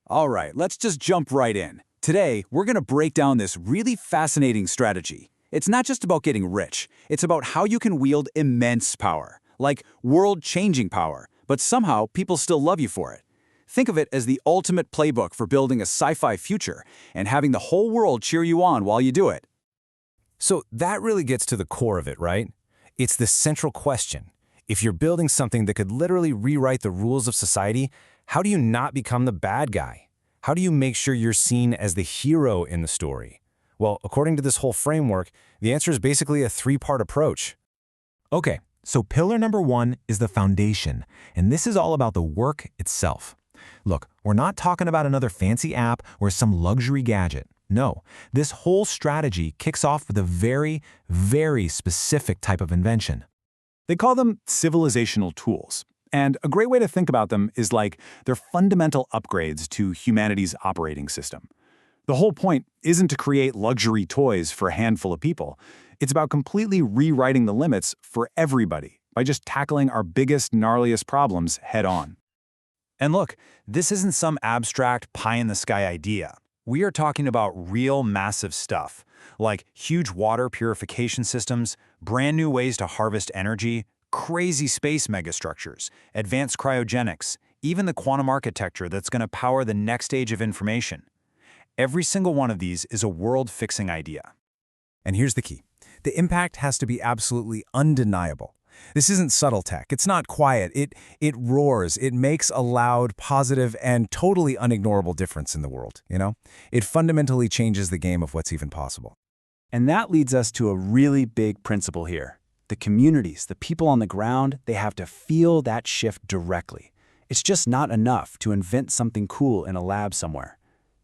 All right, let's just jump right in. Today, we're going to break down this really fascinating strategy. It's not just about getting rich, it's about how you can wield immense power, like world-changing power, but somehow people still love you for it. Think of it as the ultimate playbook for building a sci-fi future and having the whole world cheer you on while you do it. So that really gets to the core of it, right? It's the central question. If you're building something that could literally rewrite the rules of society, how do you not become the bad guy? How do you make sure you're seen as the hero in the story? Well, according to this whole framework, the answer is basically a three-part approach. Okay, so pillar number one is the foundation, and this is all about the work itself. Look, we're not talking about another fancy app or some luxury gadget. No, this whole strategy kicks off with a very, very specific type of invention. They call them civilizational tools. And a great way to think about them is like they're fundamental upgrades to humanity's operating system. The whole point isn't to create luxury toys for a handful of people. It's about completely rewriting the limits for everybody by just tackling our biggest, gnarliest problems head on. And look, this isn't some abstract pie-in-the-sky idea. We are talking about real massive stuff, like huge water purification systems, brand new ways to harvest energy, crazy space megastructures, advanced cryogenics, even the quantum architecture that's going to power the next age of information. Every single one of these is a world-fixing idea. And here's the key. The impact has to be absolutely undeniable. This isn't subtle tech. It's not quiet. It roars. It makes a loud, positive, and totally unignorable difference in the world, you know? It fundamentally changes the game of what's even possible. And that leads us to a really big principle here. The communities, the people on the ground, they have to feel that shift directly. It's just not enough to invent something cool in a lab somewhere.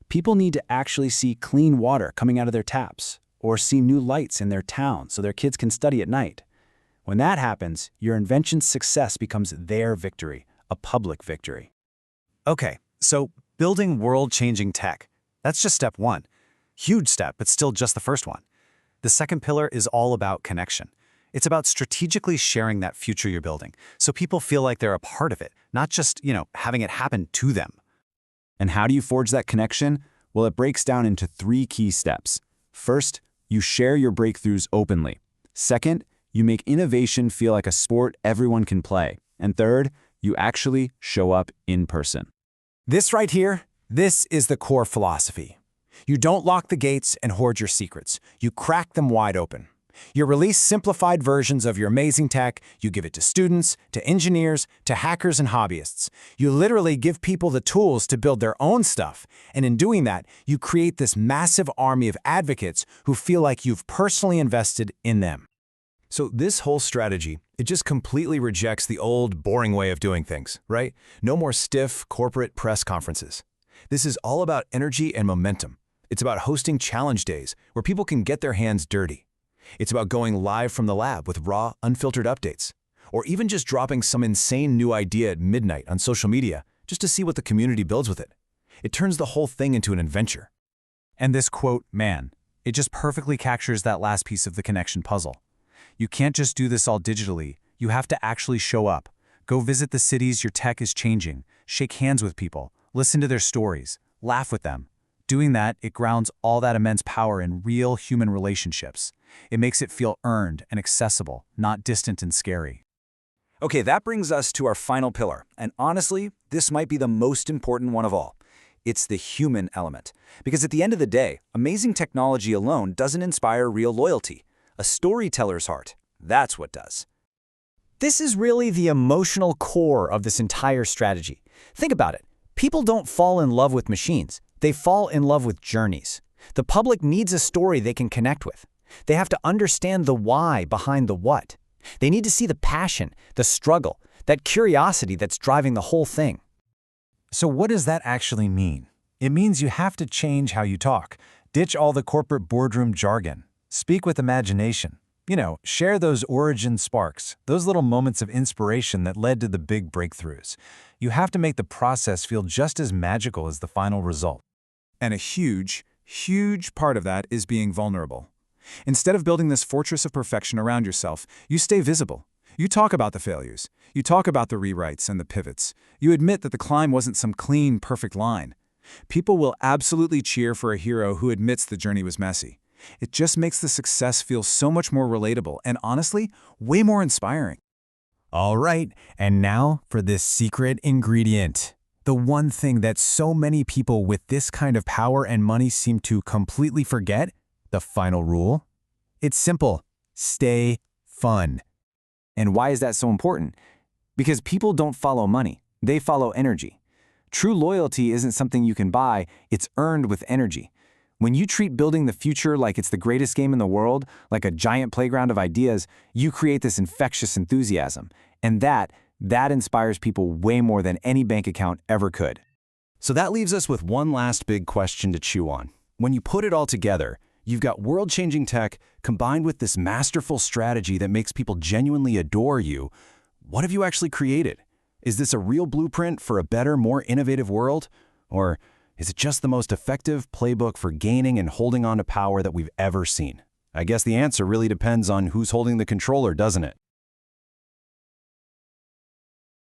People need to actually see clean water coming out of their taps, or see new lights in their town so their kids can study at night. When that happens, your invention's success becomes their victory, a public victory. Okay, so building world-changing tech, that's just step one. Huge step, but still just the first one. The second pillar is all about connection. It's about strategically sharing that future you're building, so people feel like they're a part of it, not just, having it happen to them. And how do you forge that connection? Well, it breaks down into 3 key steps. First, you share your breakthroughs openly. Second, you make innovation feel like a sport everyone can play. And third, you actually show up in person. This right here, this is the core philosophy. You don't lock the gates and hoard your secrets. You crack them wide open. You release simplified versions of your amazing tech. You give it to students, to engineers, to hackers and hobbyists. You literally give people the tools to build their own stuff. And in doing that, you create this massive army of advocates who feel like you've personally invested in them. So this whole strategy, it just completely rejects the old, boring way of doing things, right? No more stiff corporate press conferences. This is all about energy and momentum. It's about hosting challenge days where people can get their hands dirty. It's about going live from the lab with raw, unfiltered updates. Or even just dropping some insane new idea at midnight on social media just to see what the community builds with it. It turns the whole thing into an adventure. And this quote, man, it just perfectly captures that last piece of the connection puzzle. You can't just do this all digitally. You have to actually show up. Go visit the cities your tech is changing, shake hands with people, listen to their stories, laugh with them. Doing that, it grounds all that immense power in real human relationships. It makes it feel earned and accessible, not distant and scary. Okay, that brings us to our final pillar. And honestly, this might be the most important one of all. It's the human element. Because at the end of the day, amazing technology alone doesn't inspire real loyalty. A storyteller's heart, that's what does. This is really the emotional core of this entire strategy. Think about it. People don't fall in love with machines. They fall in love with journeys. The public needs a story they can connect with. They have to understand the why behind the what. They need to see the passion, the struggle, that curiosity that's driving the whole thing. So what does that actually mean? It means you have to change how you talk. Ditch all the corporate boardroom jargon. Speak with imagination. Share those origin sparks, those little moments of inspiration that led to the big breakthroughs. You have to make the process feel just as magical as the final result. And a huge, huge part of that is being vulnerable. Instead of building this fortress of perfection around yourself, you stay visible. You talk about the failures. You talk about the rewrites and the pivots. You admit that the climb wasn't some clean, perfect line. People will absolutely cheer for a hero who admits the journey was messy. It just makes the success feel so much more relatable and, honestly, way more inspiring. All right, and now for this secret ingredient. The one thing that so many people with this kind of power and money seem to completely forget, the final rule. It's simple. Stay fun. And why is that so important? Because people don't follow money, they follow energy. True loyalty isn't something you can buy, it's earned with energy. When you treat building the future like it's the greatest game in the world, like a giant playground of ideas, you create this infectious enthusiasm. And that inspires people way more than any bank account ever could. So that leaves us with one last big question to chew on. When you put it all together, you've got world-changing tech combined with this masterful strategy that makes people genuinely adore you. What have you actually created? Is this a real blueprint for a better, more innovative world? Or is it just the most effective playbook for gaining and holding on to power that we've ever seen? I guess the answer really depends on who's holding the controller, doesn't it?